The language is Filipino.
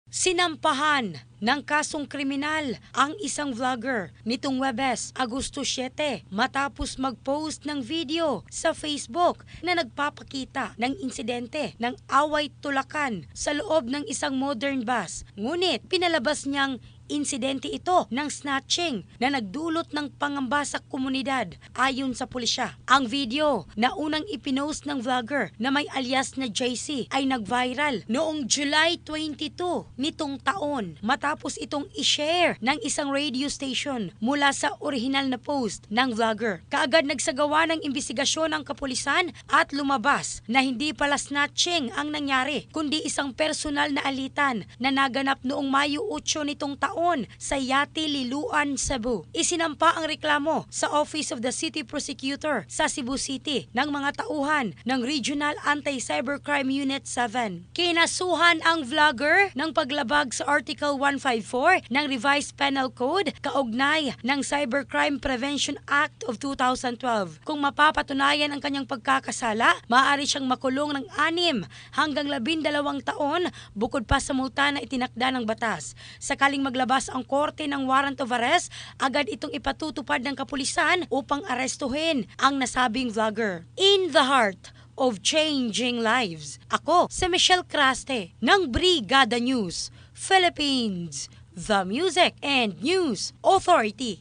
Sinampahan ng kasong kriminal ang isang vlogger nitong Huwebes, Agosto 7 matapos mag-post ng video sa Facebook na nagpapakita ng insidente ng away tulakan sa loob ng isang modern bus. Ngunit pinalabas niyang insidente ito ng snatching na nagdulot ng pangamba sa komunidad ayon sa pulisya. Ang video na unang ipinost ng vlogger na may alias na JC ay nag-viral noong July 22 nitong taon matapos itong i-share ng isang radio station mula sa orihinal na post ng vlogger. Kaagad nagsagawa ng imbestigasyon ang kapulisan at lumabas na hindi pala snatching ang nangyari kundi isang personal na alitan na naganap noong Mayo 8 nitong taon sa Yati, Liloan, Cebu. Isinampa ang reklamo sa Office of the City Prosecutor sa Cebu City ng mga tauhan ng Regional Anti-Cybercrime Unit 7. Kinasuhan ang vlogger ng paglabag sa Article 154 ng Revised Penal Code kaugnay ng Cybercrime Prevention Act of 2012. Kung mapapatunayan ang kanyang pagkakasala, maaari siyang makulong ng 6 hanggang 12 taon bukod pa sa multa na itinakda ng batas. Sakaling maglabas ang korte ng warrant of arrest, agad itong ipatutupad ng kapulisan upang arestuhin ang nasabing vlogger. In the heart of changing lives, ako si Michelle Craste ng Brigada News Philippines, the Music and News Authority.